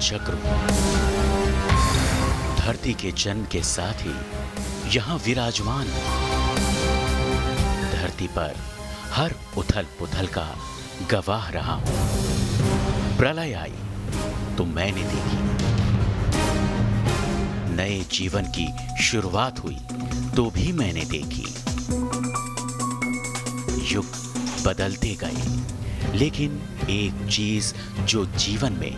चक्र हूं। धरती के जन्म के साथ ही यहां विराजमान हूं। धरती पर हर उथल पुथल का गवाह रहा हूं। प्रलय आई तो मैंने देखी, नए जीवन की शुरुआत हुई तो भी मैंने देखी। युग बदलते गए, लेकिन एक चीज जो जीवन में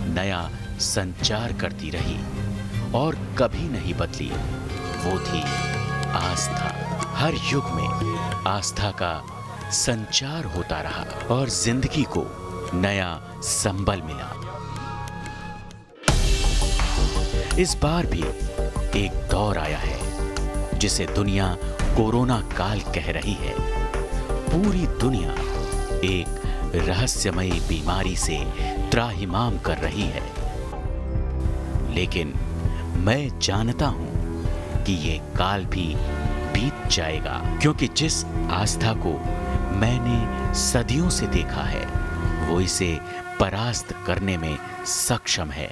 नया संचार करती रही और कभी नहीं बदली, वो थी आस्था। हर युग में आस्था का संचार होता रहा और जिंदगी को नया संबल मिला। इस बार भी एक दौर आया है जिसे दुनिया कोरोना काल कह रही है। पूरी दुनिया एक रहस्यमयी बीमारी से त्राहिमाम कर रही है, लेकिन मैं जानता हूं कि ये काल भी बीत जाएगा, क्योंकि जिस आस्था को मैंने सदियों से देखा है वो इसे परास्त करने में सक्षम है।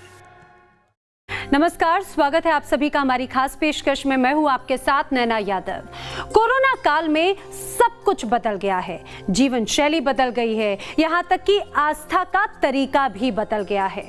नमस्कार, स्वागत है आप सभी का हमारी खास पेशकश में। मैं हूं आपके साथ नैना यादव। कोरोना काल में सब कुछ बदल गया है, जीवन शैली बदल गई है, यहां तक कि आस्था का तरीका भी बदल गया है।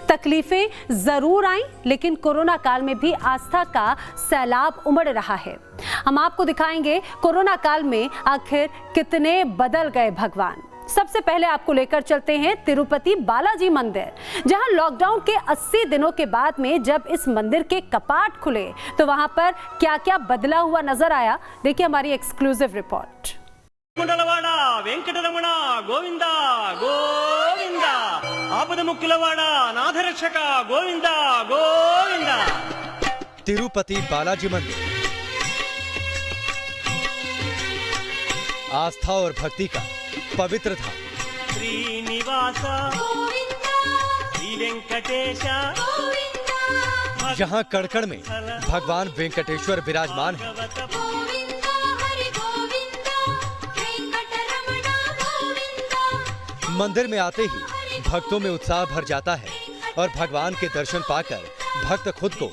तकलीफें जरूर आई, लेकिन कोरोना काल में भी आस्था का सैलाब उमड़ रहा है। हम आपको दिखाएंगे कोरोना काल में आखिर कितने बदल गए भगवान। सबसे पहले आपको लेकर चलते हैं तिरुपति बालाजी मंदिर, जहां लॉकडाउन के 80 दिनों के बाद में जब इस मंदिर के कपाट खुले तो वहां पर क्या क्या बदला हुआ नजर आया। देखिए हमारी एक्सक्लूसिव रिपोर्ट। कुंडलवाड़ा वेंकटरमण गोविंदा गोविंदा, आपद मुक्किलवाड़ा नाथरक्षक गोविंदा गोविंदा। तिरुपति बालाजी मंदिर आस्था और भक्ति का पवित्र धाम। श्रीनिवास श्री वेंकटेश, यहाँ कड़कड़ में भगवान वेंकटेश्वर विराजमान है। मंदिर में आते ही भक्तों में उत्साह भर जाता है और भगवान के दर्शन पाकर भक्त खुद को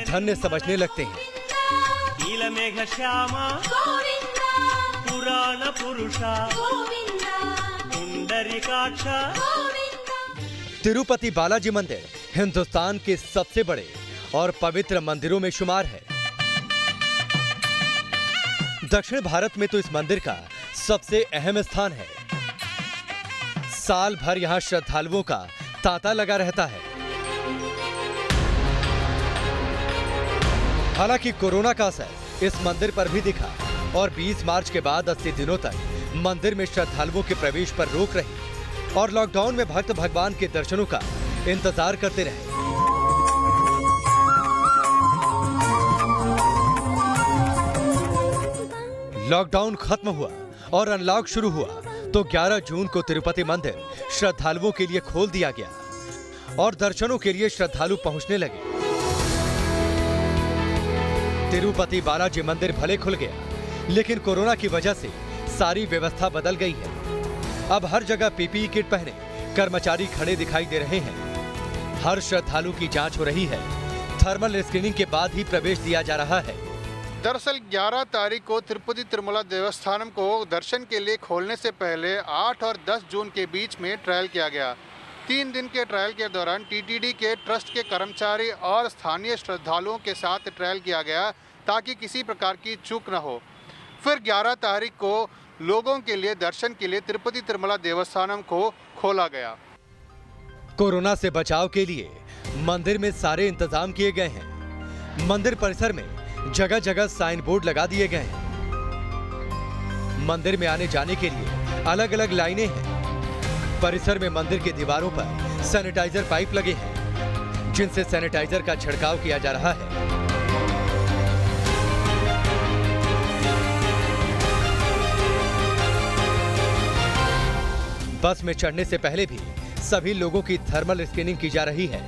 धन्य समझने लगते हैं। नीलमेघ श्यामा पुराण पुरुषा पुंडरीकाक्षा। तिरुपति बालाजी मंदिर हिंदुस्तान के सबसे बड़े और पवित्र मंदिरों में शुमार है। दक्षिण भारत में तो इस मंदिर का सबसे अहम स्थान है। साल भर यहाँ श्रद्धालुओं का तांता लगा रहता है। हालांकि कोरोना का असर इस मंदिर पर भी दिखा और 20 मार्च के बाद 80 दिनों तक मंदिर में श्रद्धालुओं के प्रवेश पर रोक रही और लॉकडाउन में भक्त भगवान के दर्शनों का इंतजार करते रहे। लॉकडाउन खत्म हुआ और अनलॉक शुरू हुआ तो 11 जून को तिरुपति मंदिर श्रद्धालुओं के लिए खोल दिया गया और दर्शनों के लिए श्रद्धालु पहुंचने लगे। तिरुपति बालाजी मंदिर भले खुल गया, लेकिन कोरोना की वजह से सारी व्यवस्था बदल गई है। अब हर जगह पीपीई किट पहने कर्मचारी खड़े दिखाई दे रहे हैं। हर श्रद्धालु की जांच हो रही है। थर्मल स्क्रीनिंग के बाद ही प्रवेश दिया जा रहा है। दरअसल 11 तारीख को तिरुपति तिरुमला देवस्थानम को दर्शन के लिए खोलने से पहले 8 और 10 जून के बीच में ट्रायल किया गया। 3 दिन के ट्रायल के दौरान टीटीडी के ट्रस्ट के कर्मचारी और स्थानीय श्रद्धालुओं के साथ ट्रायल किया गया ताकि किसी प्रकार की चूक न हो। फिर 11 तारीख को लोगों के लिए दर्शन के लिए तिरुपति तिरुमला देवस्थानम को खोला गया। कोरोना से बचाव के लिए मंदिर में सारे इंतजाम किए गए हैं। मंदिर परिसर में जगह जगह साइन बोर्ड लगा दिए गए हैं। मंदिर में आने जाने के लिए अलग अलग लाइनें हैं। परिसर में मंदिर की दीवारों पर सैनिटाइजर पाइप लगे हैं, जिनसे सैनिटाइजर का छिड़काव किया जा रहा है। बस में चढ़ने से पहले भी सभी लोगों की थर्मल स्क्रीनिंग की जा रही है।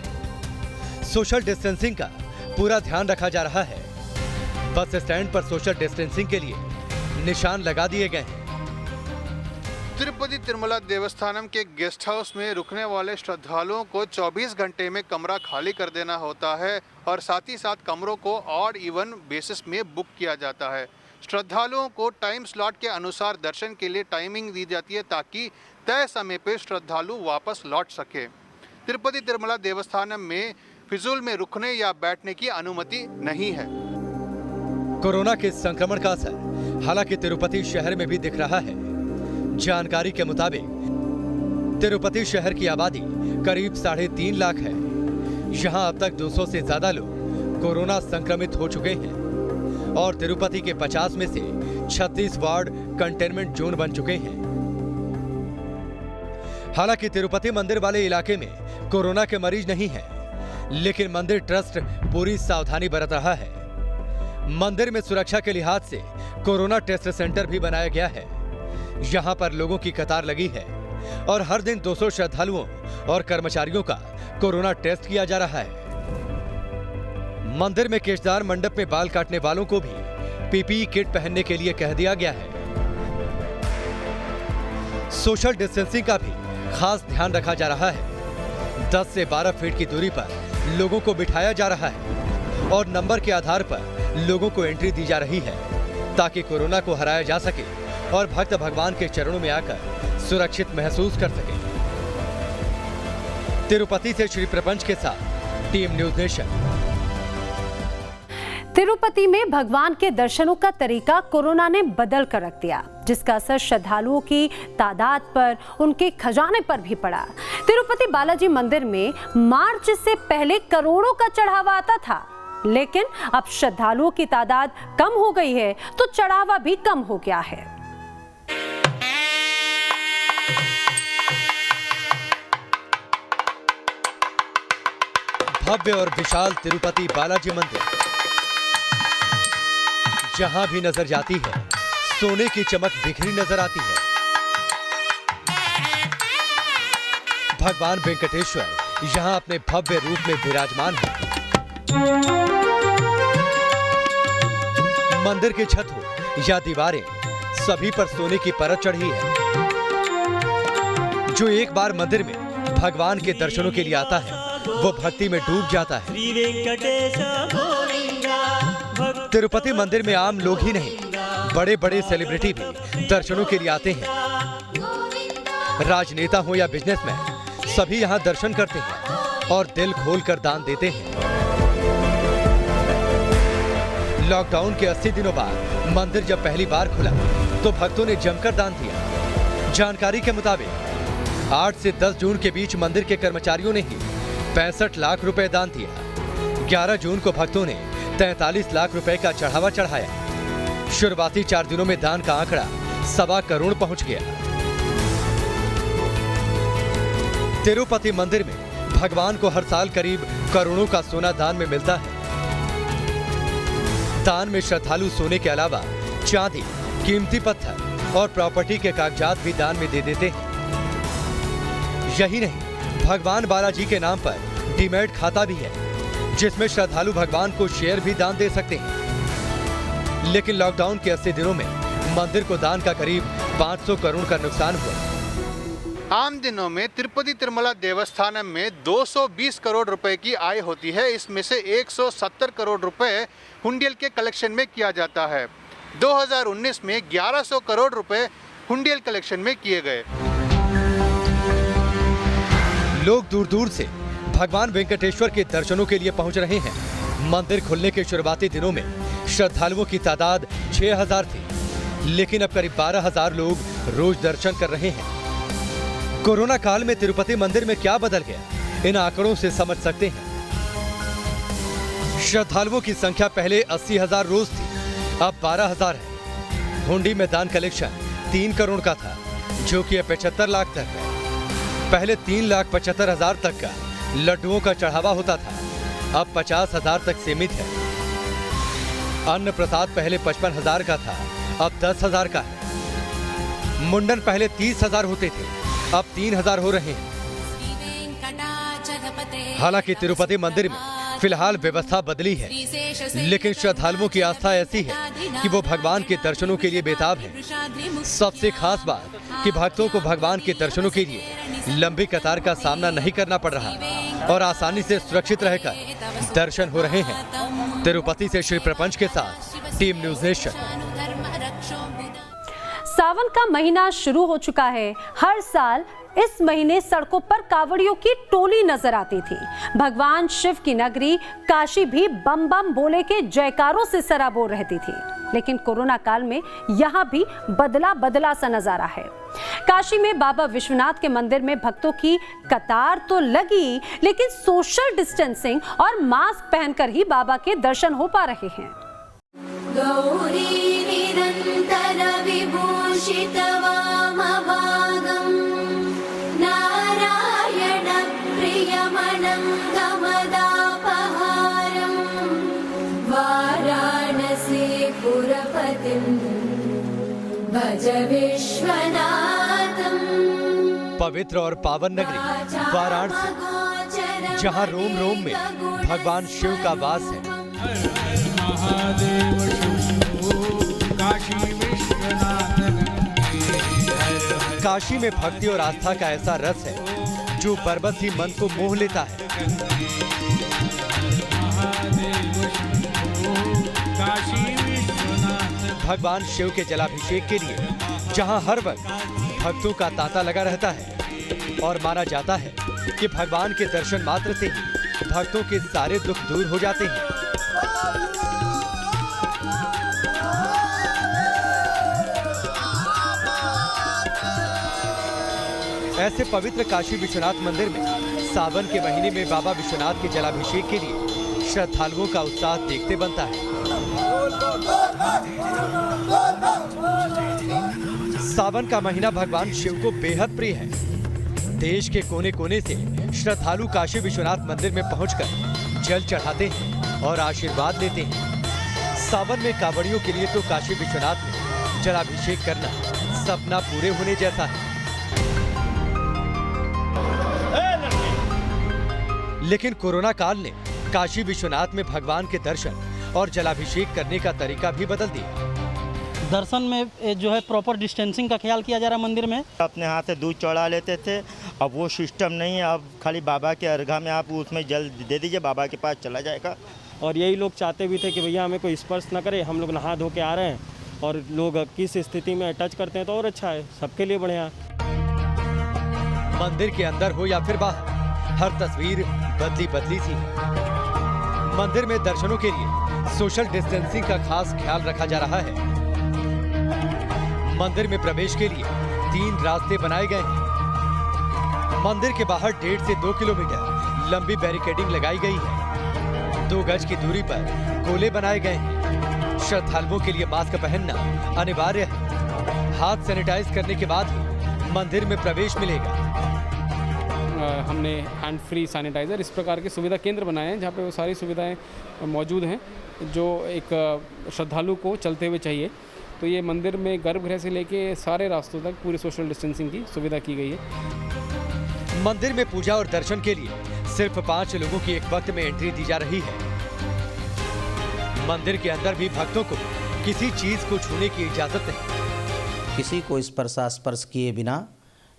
सोशल डिस्टेंसिंग का पूरा ध्यान रखा जा रहा है। बस स्टैंड पर सोशल डिस्टेंसिंग के लिए निशान लगा दिए गए हैं। तिरुपति तिरुमला देवस्थानम के गेस्ट हाउस में रुकने वाले श्रद्धालुओं को 24 घंटे में कमरा खाली कर देना होता है और साथ ही साथ कमरों को ऑड इवन बेसिस में बुक किया जाता है। श्रद्धालुओं को टाइम स्लॉट के अनुसार दर्शन के लिए टाइमिंग दी जाती है ताकि तय समय पर श्रद्धालु वापस लौट सके। तिरुपति तिरुमला देवस्थानम में फिजूल में रुकने या बैठने की अनुमति नहीं है। कोरोना के संक्रमण का असर हालांकि तिरुपति शहर में भी दिख रहा है। जानकारी के मुताबिक तिरुपति शहर की आबादी करीब 3.5 लाख है। यहाँ अब तक 200 से ज्यादा लोग कोरोना संक्रमित हो चुके हैं और तिरुपति के 50 में से 36 वार्ड कंटेनमेंट जोन बन चुके हैं। हालांकि तिरुपति मंदिर वाले इलाके में कोरोना के मरीज नहीं हैं, लेकिन मंदिर ट्रस्ट पूरी सावधानी बरत रहा है। मंदिर में सुरक्षा के लिहाज से कोरोना टेस्ट सेंटर भी बनाया गया है। यहाँ पर लोगों की कतार लगी है और हर दिन 200 श्रद्धालुओं और कर्मचारियों का कोरोना टेस्ट किया जा रहा है। मंदिर में केशदार मंडप में बाल काटने वालों को भी पीपीई किट पहनने के लिए कह दिया गया है। सोशल डिस्टेंसिंग का भी खास ध्यान रखा जा रहा है। 10 से 12 फीट की दूरी पर लोगों को बिठाया जा रहा है और नंबर के आधार पर लोगों को एंट्री दी जा रही है ताकि कोरोना को हराया जा सके और भक्त भगवान के चरणों में आकर सुरक्षित महसूस कर सके। तिरुपति से श्री प्रपंच के साथ टीम न्यूज़ नेशन। तिरुपति में भगवान के दर्शनों का तरीका कोरोना ने बदल कर रख दिया, जिसका असर श्रद्धालुओं की तादाद पर, उनके खजाने पर भी पड़ा। तिरुपति बालाजी मंदिर में मार्च से पहले करोड़ों का चढ़ावा आता था, लेकिन अब श्रद्धालुओं की तादाद कम हो गई है तो चढ़ावा भी कम हो गया है। भव्य और विशाल तिरुपति बालाजी मंदिर, जहां भी नजर जाती है सोने की चमक बिखरी नजर आती है। भगवान वेंकटेश्वर यहां अपने भव्य रूप में विराजमान है। मंदिर की छत हो या दीवारें, सभी पर सोने की परत चढ़ी है। जो एक बार मंदिर में भगवान के दर्शनों के लिए आता है वो भक्ति में डूब जाता है। तिरुपति मंदिर में आम लोग ही नहीं, बड़े बड़े सेलिब्रिटी भी दर्शनों के लिए आते हैं। राजनेता हो या बिजनेसमैन, सभी यहाँ दर्शन करते हैं और दिल खोलकर दान देते हैं। लॉकडाउन के 80 दिनों बाद मंदिर जब पहली बार खुला तो भक्तों ने जमकर दान दिया। जानकारी के मुताबिक 8 से 10 जून के बीच मंदिर के कर्मचारियों ने ही 65 लाख रुपए दान दिया। 11 जून को भक्तों ने 43 लाख रुपए का चढ़ावा चढ़ाया। शुरुआती 4 दिनों में दान का आंकड़ा 1.25 करोड़ पहुंच गया। तिरुपति मंदिर में भगवान को हर साल करीब करोड़ों का सोना दान में मिलता है। दान में श्रद्धालु सोने के अलावा चांदी, कीमती पत्थर और प्रॉपर्टी के कागजात भी दान में दे देते हैं। यही नहीं, भगवान बालाजी के नाम पर डीमैट खाता भी है, जिसमें श्रद्धालु भगवान को शेयर भी दान दे सकते हैं। लेकिन लॉकडाउन के 80 दिनों में मंदिर को दान का करीब 500 करोड़ का नुकसान हुआ। आम दिनों में तिरुपति तिरुमला देवस्थानम में 220 करोड़ रुपए की आय होती है। इसमें से 170 करोड़ रुपए हुंडियल के कलेक्शन में किया जाता है। 2019 में 1100 करोड़ रुपए हुंडियल कलेक्शन में किए गए। लोग दूर दूर से भगवान वेंकटेश्वर के दर्शनों के लिए पहुंच रहे हैं। मंदिर खुलने के शुरुआती दिनों में श्रद्धालुओं की तादाद 6000 थी, लेकिन अब करीब 12000 लोग रोज दर्शन कर रहे हैं। कोरोना काल में तिरुपति मंदिर में क्या बदल गया, इन आंकड़ों से समझ सकते हैं। श्रद्धालुओं की संख्या पहले 80,000 रोज थी, अब 12,000 है। हुंडी में दान कलेक्शन 3 करोड़ का था, जो कि 75 लाख तक है। पहले 3,75,000 तक का लड्डुओं का चढ़ावा होता था, अब 50,000 तक सीमित है। अन्न प्रसाद पहले 55,000 का था, अब 10,000 का है। मुंडन पहले 30,000 होते थे, अब 3,000 हो रहे हैं। हालांकि तिरुपति मंदिर में फिलहाल व्यवस्था बदली है, लेकिन श्रद्धालुओं की आस्था ऐसी है कि वो भगवान के दर्शनों के लिए बेताब हैं। सबसे खास बात कि भक्तों को भगवान के दर्शनों के लिए लंबी कतार का सामना नहीं करना पड़ रहा और आसानी से सुरक्षित रहकर दर्शन हो रहे हैं। तिरुपति से श्री प्रपंच के साथ टीम न्यूज़ नेशन। सावन का महीना शुरू हो चुका है। हर साल इस महीने सड़कों पर कांवड़ियों की टोली नजर आती थी। भगवान शिव की नगरी काशी भी बम बम बोले के जयकारों से सराबोर रहती थी। लेकिन कोरोना काल में यहाँ भी बदला बदला सा नजारा है। काशी में बाबा विश्वनाथ के मंदिर में भक्तों की कतार तो लगी, लेकिन सोशल डिस्टेंसिंग और मास्क पहनकर ही बाबा के दर्शन हो पा रहे हैं। गौरी निरंतर विभूषित वामभागम् नारायण प्रियमनङ्गमदापहारम् वाराणसी पुरपतिम् भज विश्वनाथम्। पवित्र और पावन नगरी वाराणसी, जहां रोम रोम में भगवान शिव का वास है। महादेव काशी विश्वनाथ। काशी में भक्ति और आस्था का ऐसा रस है जो बरबस ही मन को मोह लेता है। भगवान शिव के जलाभिषेक के लिए जहां हर वक्त भक्तों का तांता लगा रहता है और माना जाता है कि भगवान के दर्शन मात्र से ही भक्तों के सारे दुख दूर हो जाते हैं। ऐसे पवित्र काशी विश्वनाथ मंदिर में सावन के महीने में बाबा विश्वनाथ के जलाभिषेक के लिए श्रद्धालुओं का उत्साह देखते बनता है। सावन का महीना भगवान शिव को बेहद प्रिय है। देश के कोने कोने से श्रद्धालु काशी विश्वनाथ मंदिर में पहुंचकर जल चढ़ाते हैं और आशीर्वाद लेते हैं। सावन में कांवड़ियों के लिए तो काशी विश्वनाथ में जलाभिषेक करना सपना पूरे होने जैसा है। लेकिन कोरोना काल ने काशी विश्वनाथ में भगवान के दर्शन और जलाभिषेक करने का तरीका भी बदल दिया। दर्शन में जो है प्रॉपर डिस्टेंसिंग का ख्याल किया जा रहा है मंदिर में। अपने हाथ से दूध चढ़ा लेते थे, अब वो सिस्टम नहीं है। अब खाली बाबा के अर्घा में आप उसमें जल दे दीजिए, बाबा के पास चला जाएगा। और यही लोग चाहते भी थे कि भैया हमें कोई स्पर्श न करे, हम लोग नहा धो के आ रहे हैं और लोग किस स्थिति में टच करते हैं तो और अच्छा है, सबके लिए बढ़िया। मंदिर के अंदर हो या फिर बाहर, हर तस्वीर बदली बदली सी है। मंदिर में दर्शनों के लिए सोशल डिस्टेंसिंग का खास ख्याल रखा जा रहा है। मंदिर में प्रवेश के लिए 3 रास्ते बनाए गए हैं। मंदिर के बाहर 1.5 से 2 किलोमीटर लंबी बैरिकेडिंग लगाई गई है। 2 गज की दूरी पर गोले बनाए गए हैं। श्रद्धालुओं के लिए मास्क पहनना अनिवार्य है। हाथ सैनिटाइज करने के बाद ही मंदिर में प्रवेश मिलेगा। हमने हैंड फ्री सैनिटाइज़र इस प्रकार के सुविधा केंद्र बनाए हैं जहाँ पे वो सारी सुविधाएं मौजूद हैं जो एक श्रद्धालु को चलते हुए चाहिए। तो ये मंदिर में गर्भगृह से लेके सारे रास्तों तक पूरी सोशल डिस्टेंसिंग की सुविधा की गई है। मंदिर में पूजा और दर्शन के लिए सिर्फ 5 लोगों की एक वक्त में एंट्री दी जा रही है। मंदिर के अंदर भी भक्तों को किसी चीज को छूने की इजाजत नहीं। किसी को स्पर्श किए बिना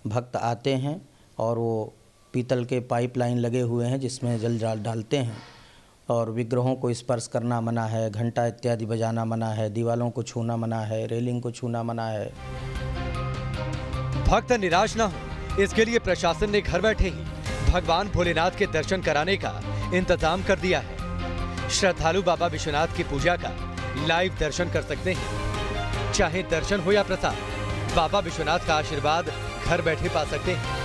भक्त आते हैं और वो पीतल के पाइपलाइन लगे हुए हैं जिसमें जल डालते हैं और विग्रहों को स्पर्श करना मना है, घंटा इत्यादि बजाना मना है, दीवालों को छूना मना है, रेलिंग को छूना मना है। भक्त निराश न हो, इसके लिए प्रशासन ने घर बैठे ही भगवान भोलेनाथ के दर्शन कराने का इंतजाम कर दिया है। श्रद्धालु बाबा विश्वनाथ की पूजा का लाइव दर्शन कर सकते हैं। चाहे दर्शन हो या प्रसाद, बाबा विश्वनाथ का आशीर्वाद घर बैठे पा सकते हैं।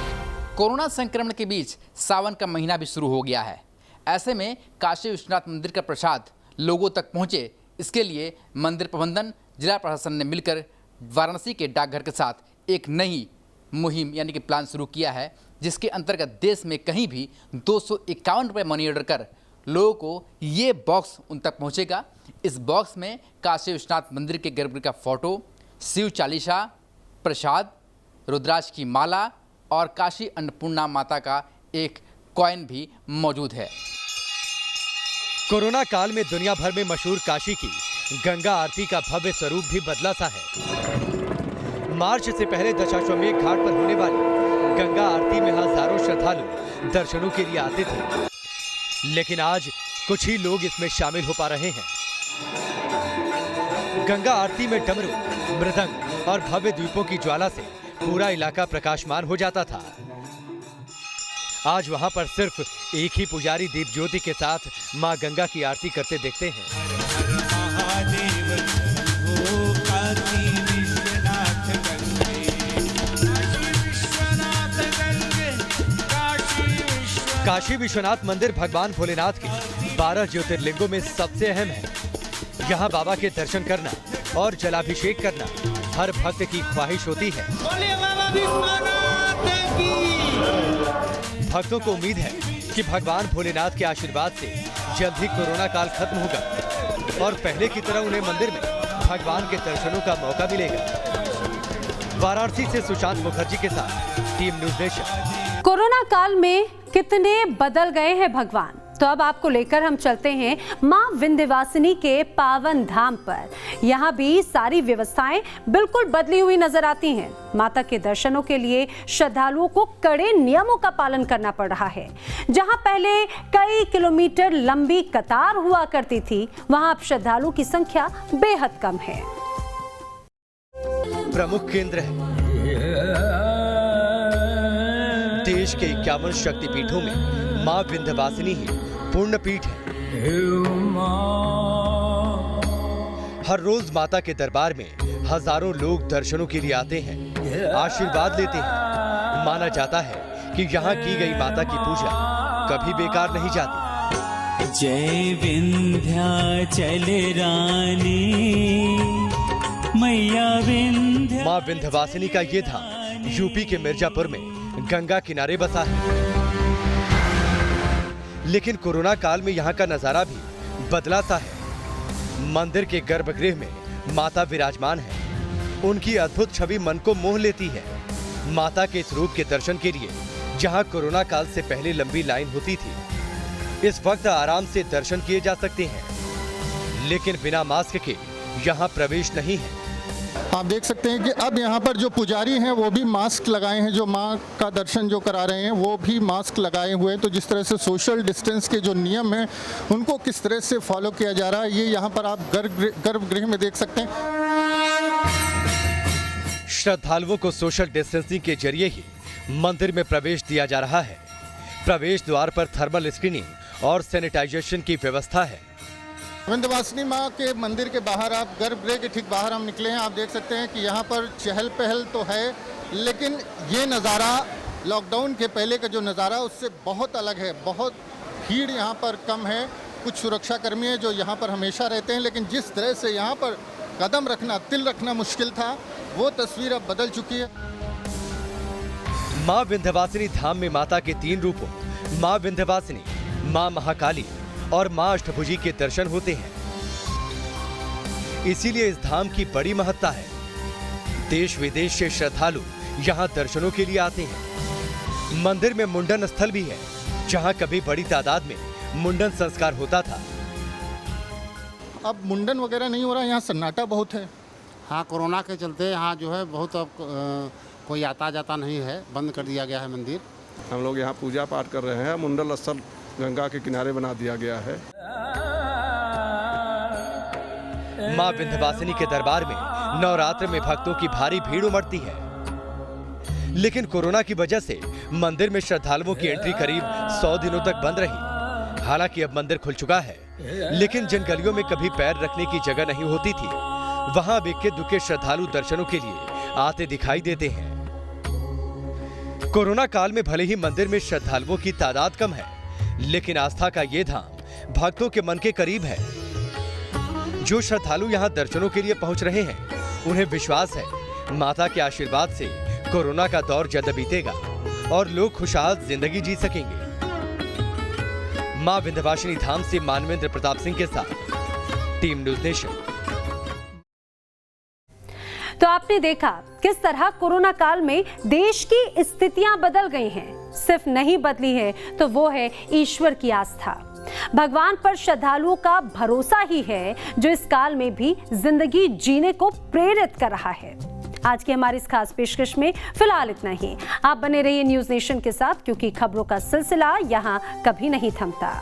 कोरोना संक्रमण के बीच सावन का महीना भी शुरू हो गया है। ऐसे में काशी विश्वनाथ मंदिर का प्रसाद लोगों तक पहुंचे, इसके लिए मंदिर प्रबंधन, जिला प्रशासन ने मिलकर वाराणसी के डाकघर के साथ एक नई मुहिम यानी कि प्लान शुरू किया है, जिसके अंतर्गत देश में कहीं भी 251 रुपये मनी ऑर्डर कर लोगों को ये बॉक्स उन तक पहुंचेगा। इस बॉक्स में काशी विश्वनाथ मंदिर के गर्भगृह का फोटो, शिव चालीसा, प्रसाद, रुद्राक्ष की माला और काशी अन्नपूर्णा माता का एक कॉइन भी मौजूद है। कोरोना काल में दुनिया भर में मशहूर काशी की गंगा आरती का भव्य स्वरूप भी बदला सा है। मार्च से पहले दशाश्वमेध घाट पर होने वाली गंगा आरती में हजारों श्रद्धालु दर्शनों के लिए आते थे, लेकिन आज कुछ ही लोग इसमें शामिल हो पा रहे हैं। गंगा आरती में डमरू, मृदंग और भव्य दीपों की ज्वाला से पूरा इलाका प्रकाशमान हो जाता था। आज वहां पर सिर्फ एक ही पुजारी दीप ज्योति के साथ मां गंगा की आरती करते दिखते हैं। काशी विश्वनाथ मंदिर भगवान भोलेनाथ के 12 ज्योतिर्लिंगों में सबसे अहम है। यहाँ बाबा के दर्शन करना और जलाभिषेक करना हर भक्त की ख्वाहिश होती है। भक्तों को उम्मीद है कि भगवान भोलेनाथ के आशीर्वाद से जल्द ही कोरोना काल खत्म होगा और पहले की तरह उन्हें मंदिर में भगवान के दर्शनों का मौका मिलेगा। वाराणसी से सुशांत मुखर्जी के साथ टीम न्यूज़ नेशन। कोरोना काल में कितने बदल गए हैं भगवान, तो अब आपको लेकर हम चलते हैं मां विंध्यवासिनी के पावन धाम पर। यहाँ भी सारी व्यवस्थाएं बिल्कुल बदली हुई नजर आती हैं। माता के दर्शनों के लिए श्रद्धालुओं को कड़े नियमों का पालन करना पड़ रहा है। जहां पहले कई किलोमीटर लंबी कतार हुआ करती थी, वहां अब श्रद्धालुओं की संख्या बेहद कम है। प्रमुख केंद्र है। देश के 51 शक्तिपीठों में मां विंध्यवासिनी ही पूर्ण पीठ है। हर रोज माता के दरबार में हजारों लोग दर्शनों के लिए आते हैं, आशीर्वाद लेते हैं। माना जाता है कि यहाँ की गई माता की पूजा कभी बेकार नहीं जाती। जय विंध्याचल रानी मैया विंध्या। मां विंध्यवासिनी का ये धाम यूपी के मिर्जापुर में गंगा किनारे बसा है। लेकिन कोरोना काल में यहाँ का नजारा भी बदला सा है। मंदिर के गर्भगृह में माता विराजमान है। उनकी अद्भुत छवि मन को मोह लेती है। माता के इस रूप के दर्शन के लिए जहाँ कोरोना काल से पहले लंबी लाइन होती थी, इस वक्त आराम से दर्शन किए जा सकते हैं, लेकिन बिना मास्क के यहाँ प्रवेश नहीं है। आप देख सकते हैं कि अब यहाँ पर जो पुजारी हैं वो भी मास्क लगाए हैं। जो माँ का दर्शन जो करा रहे हैं वो भी मास्क लगाए हुए हैं। तो जिस तरह से सोशल डिस्टेंस के जो नियम हैं उनको किस तरह से फॉलो किया जा रहा है, ये यहाँ पर आप गर्भगृह में देख सकते हैं। श्रद्धालुओं को सोशल डिस्टेंसिंग के जरिए ही मंदिर में प्रवेश दिया जा रहा है। प्रवेश द्वार पर थर्मल स्क्रीनिंग और सैनिटाइजेशन की व्यवस्था है। विंध्यवासिनी माँ के मंदिर के बाहर, आप गर्भगृह के ठीक बाहर हम निकले हैं। आप देख सकते हैं कि यहाँ पर चहल पहल तो है, लेकिन ये नज़ारा लॉकडाउन के पहले का जो नज़ारा उससे बहुत अलग है। बहुत भीड़ यहाँ पर कम है। कुछ सुरक्षाकर्मी हैं जो यहाँ पर हमेशा रहते हैं, लेकिन जिस तरह से यहाँ पर कदम रखना, तिल रखना मुश्किल था, वो तस्वीर अब बदल चुकी है। माँ विंध्यवासिनी धाम में माता के 3 रूपों माँ विंध्यवासिनी, माँ महाकाली और माँ अष्टभुजी के दर्शन होते हैं। इसीलिए इस धाम की बड़ी महत्ता है। देश विदेश से श्रद्धालु यहाँ दर्शनों के लिए आते हैं। मंदिर में मुंडन स्थल भी है, जहाँ कभी बड़ी तादाद में मुंडन संस्कार होता था। अब मुंडन वगैरह नहीं हो रहा, यहाँ सन्नाटा बहुत है। हाँ, कोरोना के चलते यहाँ जो है बहुत अब कोई आता जाता नहीं है, बंद कर दिया गया है मंदिर। हम लोग यहाँ पूजा पाठ कर रहे हैं। मुंडन स्थल गंगा के किनारे बना दिया गया है। मां विंध्यवासिनी के दरबार में नवरात्र में भक्तों की भारी भीड़ उमड़ती है, लेकिन कोरोना की वजह से मंदिर में श्रद्धालुओं की एंट्री करीब 100 दिनों तक बंद रही। हालांकि अब मंदिर खुल चुका है, लेकिन जिन गलियों में कभी पैर रखने की जगह नहीं होती थी, वहां अब इक्के दुक्के श्रद्धालु दर्शनों के लिए आते दिखाई देते हैं। कोरोना काल में भले ही मंदिर में श्रद्धालुओं की तादाद कम है, लेकिन आस्था का ये धाम भक्तों के मन के करीब है। जो श्रद्धालु यहाँ दर्शनों के लिए पहुंच रहे हैं, उन्हें विश्वास है माता के आशीर्वाद से कोरोना का दौर जल्द बीतेगा और लोग खुशहाल जिंदगी जी सकेंगे। मां विंध्यवासिनी धाम से मानवेंद्र प्रताप सिंह के साथ टीम न्यूज़ नेशन। तो आपने देखा किस तरह कोरोना काल में देश की स्थितियां बदल गई हैं। सिर्फ नहीं बदली है तो वो है ईश्वर की आस्था। भगवान पर श्रद्धालुओं का भरोसा ही है जो इस काल में भी जिंदगी जीने को प्रेरित कर रहा है। आज की हमारी इस खास पेशकश में फिलहाल इतना ही। आप बने रहिए न्यूज नेशन के साथ, क्योंकि खबरों का सिलसिला यहाँ कभी नहीं थमता।